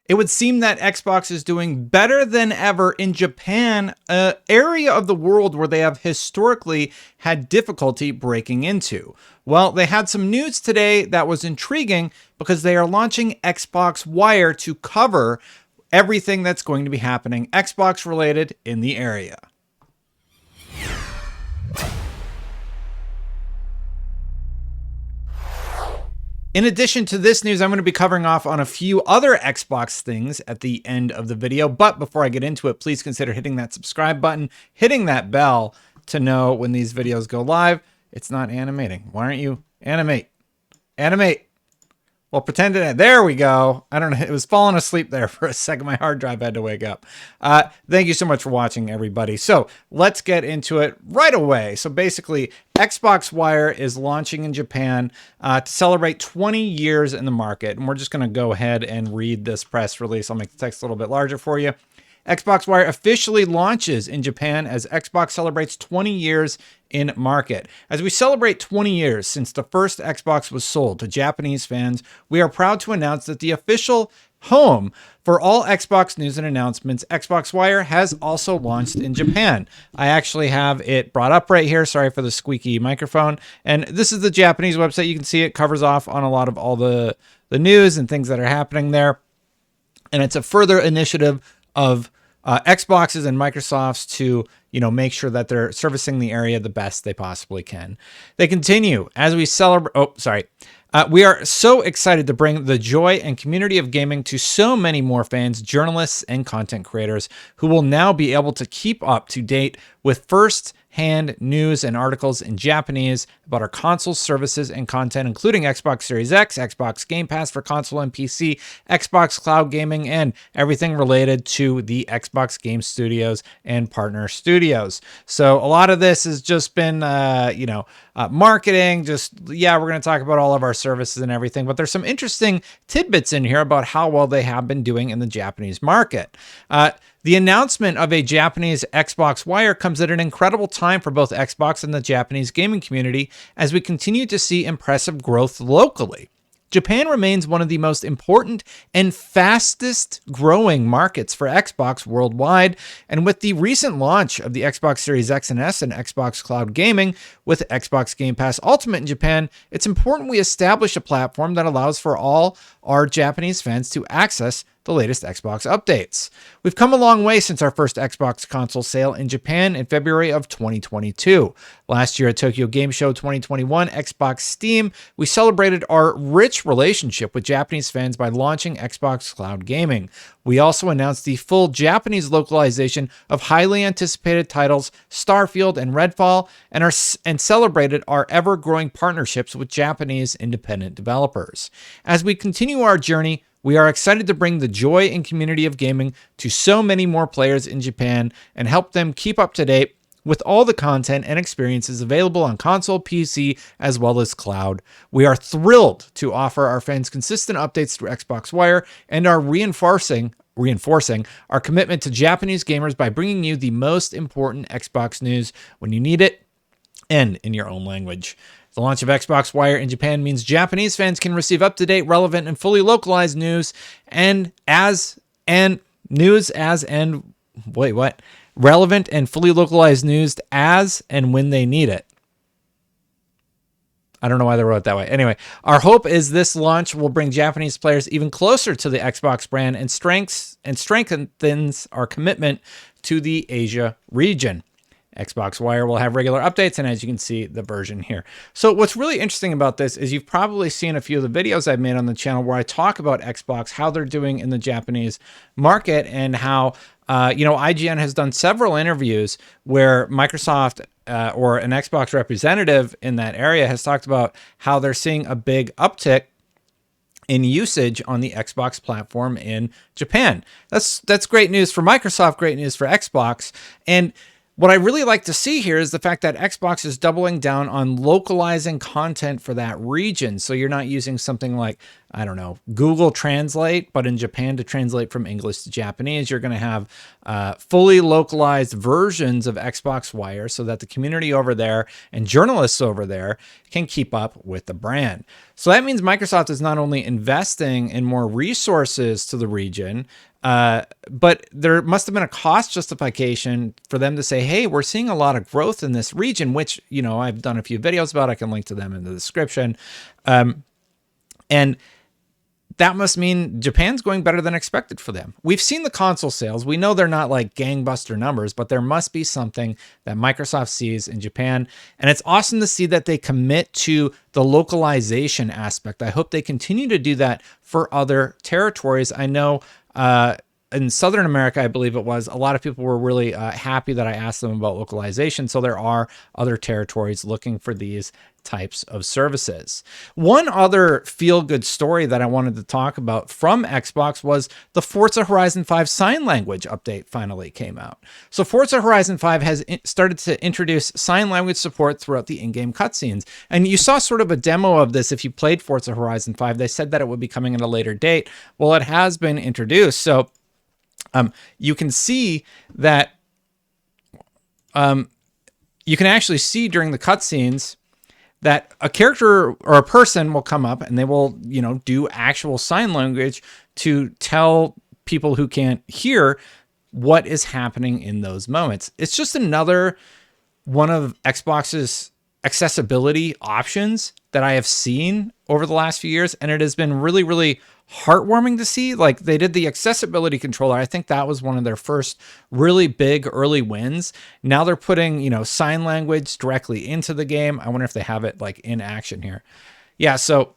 It would seem that Xbox is doing better than ever in Japan, an area of the world where they have historically had difficulty breaking into. Well, they had some news today that was intriguing because they are launching Xbox Wire to cover everything that's going to be happening Xbox related in the area. In addition to this news, I'm going to be covering off on a few other Xbox things at the end of the video. But before I get into it, please consider hitting that subscribe button, hitting that bell to know when these videos go live. It's not animating. Why aren't you? Animate. Animate. Well, pretend it. There we go. I don't know. It was falling asleep there for a second. My hard drive had to wake up. Thank you so much for watching, everybody. So let's get into it right away. So basically, Xbox Wire is launching in Japan to celebrate 20 years in the market. And we're just going to go ahead and read this press release. I'll make the text a little bit larger for you. Xbox Wire officially launches in Japan as Xbox celebrates 20 years in market. As we celebrate 20 years since the first Xbox was sold to Japanese fans, we are proud to announce that the official home for all Xbox news and announcements, Xbox Wire, has also launched in Japan. I actually have it brought up right here. Sorry for the squeaky microphone. And this is the Japanese website. You can see it covers off on a lot of all the news and things that are happening there. And it's a further initiative of Xboxes and Microsofts to, make sure that they're servicing the area the best they possibly can. They continue as we celebrate. We are so excited to bring the joy and community of gaming to so many more fans, journalists, and content creators who will now be able to keep up to date with first-hand news and articles in Japanese about our console services and content, including Xbox Series X, Xbox Game Pass for console and PC, Xbox Cloud Gaming, and everything related to the Xbox Game Studios and partner studios. So a lot of this has just been, marketing. We're going to talk about all of our services and everything, but there's some interesting tidbits in here about how well they have been doing in the Japanese market. The announcement of a Japanese Xbox Wire comes at an incredible time for both Xbox and the Japanese gaming community as we continue to see impressive growth locally. Japan remains one of the most important and fastest growing markets for Xbox worldwide, and with the recent launch of the Xbox Series X and S and Xbox Cloud Gaming with Xbox Game Pass Ultimate in Japan, it's important we establish a platform that allows for all our Japanese fans to access the latest Xbox updates. We've come a long way since our first Xbox console sale in Japan in February of 2022. Last year at Tokyo Game Show 2021, Xbox Steam, we celebrated our rich relationship with Japanese fans by launching Xbox Cloud Gaming. We also announced the full Japanese localization of highly anticipated titles Starfield and Redfall, and celebrated our ever-growing partnerships with Japanese independent developers. As we continue our journey, we are excited to bring the joy and community of gaming to so many more players in Japan and help them keep up to date with all the content and experiences available on console, PC, as well as cloud. We are thrilled to offer our fans consistent updates through Xbox Wire and are reinforcing our commitment to Japanese gamers by bringing you the most important Xbox news when you need it and in your own language. The launch of Xbox Wire in Japan means Japanese fans can receive up-to-date, relevant, and fully localized news relevant and fully localized news as and when they need it. I don't know why they wrote it that way. Anyway, our hope is this launch will bring Japanese players even closer to the Xbox brand and strengthens our commitment to the Asia region. Xbox Wire will have regular updates, and as you can see, the version here. So what's really interesting about this is you've probably seen a few of the videos I've made on the channel where I talk about Xbox, how they're doing in the Japanese market, and how, IGN has done several interviews where Microsoft or an Xbox representative in that area has talked about how they're seeing a big uptick in usage on the Xbox platform in Japan. That's great news for Microsoft, great news for Xbox. And What I really like to see here is the fact that Xbox is doubling down on localizing content for that region. So you're not using something like, I don't know, Google Translate, but in Japan to translate from English to Japanese, you're going to have fully localized versions of Xbox Wire so that the community over there and journalists over there can keep up with the brand. So that means Microsoft is not only investing in more resources to the region, but there must have been a cost justification for them to say, hey, we're seeing a lot of growth in this region, which, you know, I've done a few videos about. I can link to them in the description. And that must mean Japan's going better than expected for them. We've seen the console sales. We know they're not like gangbuster numbers, but there must be something that Microsoft sees in Japan. And it's awesome to see that they commit to the localization aspect. I hope they continue to do that for other territories. I know in Southern America, I believe it was, a lot of people were really happy that I asked them about localization. So there are other territories looking for these types of services. One other feel-good story that I wanted to talk about from Xbox was the Forza Horizon 5 sign language update finally came out. So Forza Horizon 5 has started to introduce sign language support throughout the in-game cutscenes. And you saw sort of a demo of this if you played Forza Horizon 5. They said that it would be coming at a later date. Well, it has been introduced. So you can see that you can actually see during the cutscenes that a character or a person will come up and they will, you know, do actual sign language to tell people who can't hear what is happening in those moments. It's just another one of Xbox's accessibility options that I have seen over the last few years, and it has been really, really heartwarming to see. Like, they did the accessibility controller. I think that was one of their first really big early wins. Now they're putting, you know, sign language directly into the game. I wonder if they have it like in action here. Yeah, so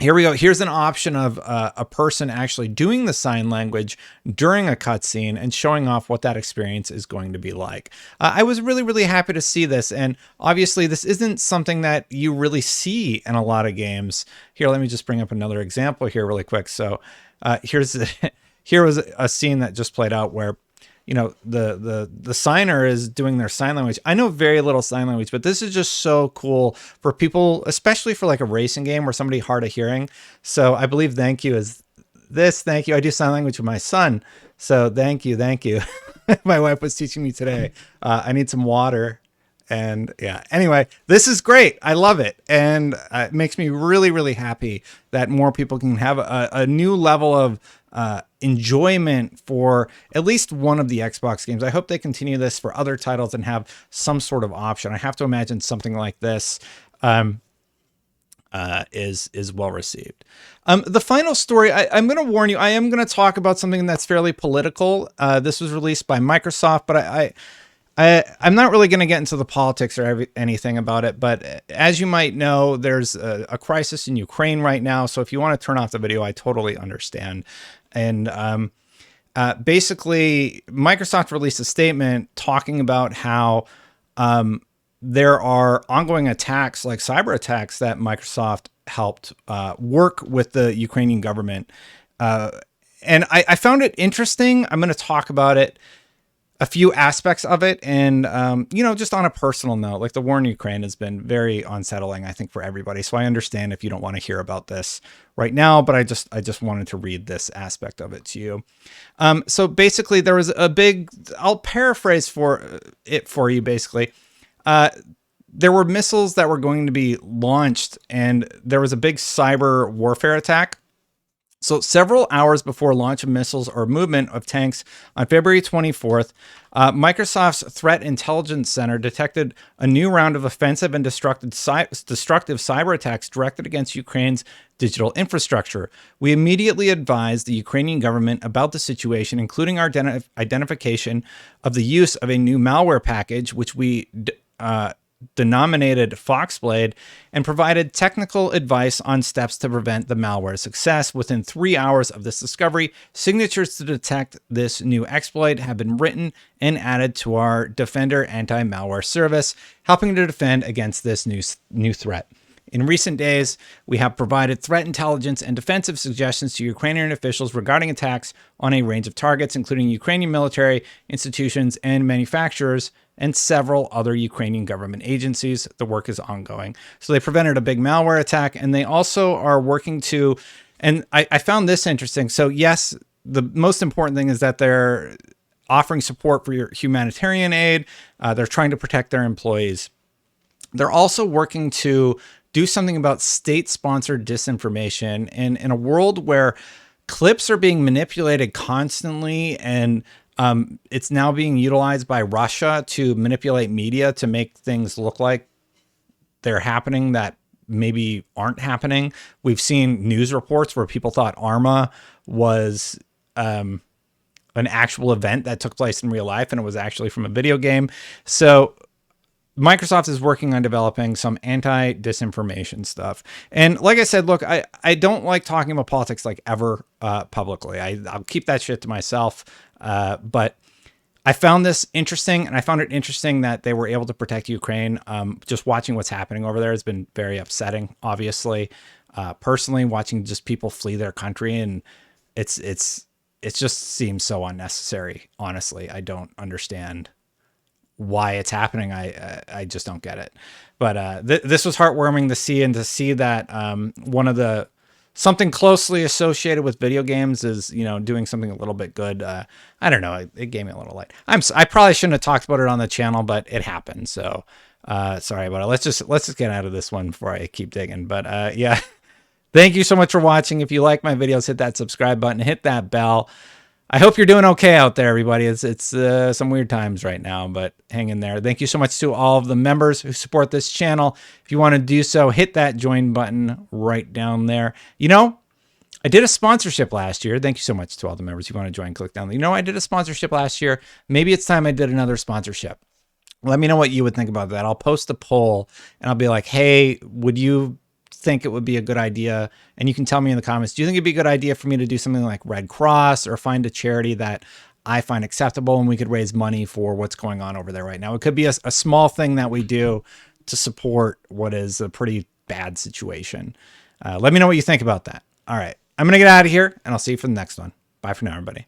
here we go. Here's an option of a person actually doing the sign language during a cutscene and showing off what that experience is going to be like. I was really, really happy to see this. And obviously, this isn't something that you really see in a lot of games. Here, let me just bring up another example here really quick. So here was a scene that just played out where, you know, the signer is doing their sign language. I know very little sign language, but this is just so cool for people, especially for like a racing game or somebody hard of hearing. So I believe thank you is this. Thank you. I do sign language with my son. So thank you. Thank you. My wife was teaching me today. I need some water. And yeah, anyway, this is great. I love it. And it makes me really, really happy that more people can have a new level of enjoyment for at least one of the Xbox games. I hope they continue this for other titles and have some sort of option. I have to imagine something like this is well received. The final story, I'm going to warn you, I am going to talk about something that's fairly political. This was released by Microsoft, but I'm not really going to get into the politics or anything about it, but as you might know, there's a crisis in Ukraine right now. So if you want to turn off the video, I totally understand. And basically, Microsoft released a statement talking about how there are ongoing attacks, like cyber attacks, that Microsoft helped work with the Ukrainian government. And I found it interesting. I'm going to talk about it, a few aspects of it. And, you know, just on a personal note, like the war in Ukraine has been very unsettling, I think, for everybody. So I understand if you don't want to hear about this right now, but I just wanted to read this aspect of it to you. So basically there was a big, I'll paraphrase for you basically. There were missiles that were going to be launched and there was a big cyber warfare attack. So several hours before launch of missiles or movement of tanks on February 24th, Microsoft's Threat Intelligence Center detected a new round of offensive and destructive cyber attacks directed against Ukraine's digital infrastructure. We immediately advised the Ukrainian government about the situation, including our identification of the use of a new malware package, which we denominated Foxblade, and provided technical advice on steps to prevent the malware's success. Within 3 hours of this discovery, signatures to detect this new exploit have been written and added to our Defender anti-malware service, helping to defend against this new threat. In recent days, we have provided threat intelligence and defensive suggestions to Ukrainian officials regarding attacks on a range of targets, including Ukrainian military institutions and manufacturers, and several other Ukrainian government agencies. The work is ongoing. So they prevented a big malware attack, and they also are working to, and I found this interesting. So yes, the most important thing is that they're offering support for your humanitarian aid. They're trying to protect their employees. They're also working to do something about state-sponsored disinformation. And in a world where clips are being manipulated constantly, and it's now being utilized by Russia to manipulate media to make things look like they're happening that maybe aren't happening. We've seen news reports where people thought Arma was an actual event that took place in real life, and it was actually from a video game. So Microsoft is working on developing some anti-disinformation stuff. And like I said, look, I don't like talking about politics like ever publicly. I'll keep that shit to myself. But I found this interesting, and I found it interesting that they were able to protect Ukraine. Just watching what's happening over there has been very upsetting, obviously. Personally, watching just people flee their country, and it just seems so unnecessary. Honestly, I don't understand why it's happening. I just don't get it. But this was heartwarming to see, and to see that something closely associated with video games is, doing something a little bit good. I don't know. It gave me a little light. I probably shouldn't have talked about it on the channel, but it happened. So sorry about it. Let's just get out of this one before I keep digging. But yeah, thank you so much for watching. If you like my videos, hit that subscribe button, hit that bell. I hope you're doing okay out there, everybody. It's some weird times right now, but hang in there. Thank you so much to all of the members who support this channel. If you want to do so, hit that join button right down there. I did a sponsorship last year. Thank you so much to all the members who want to join. Click down there. I did a sponsorship last year. Maybe it's time I did another sponsorship. Let me know what you would think about that. I'll post a poll, and I'll be like, hey, would you think it would be a good idea? And you can tell me in the comments, do you think it'd be a good idea for me to do something like Red Cross, or find a charity that I find acceptable and we could raise money for what's going on over there right now? It could be a small thing that we do to support what is a pretty bad situation. Let me know what you think about that. All right, I'm going to get out of here, and I'll see you for the next one. Bye for now, everybody.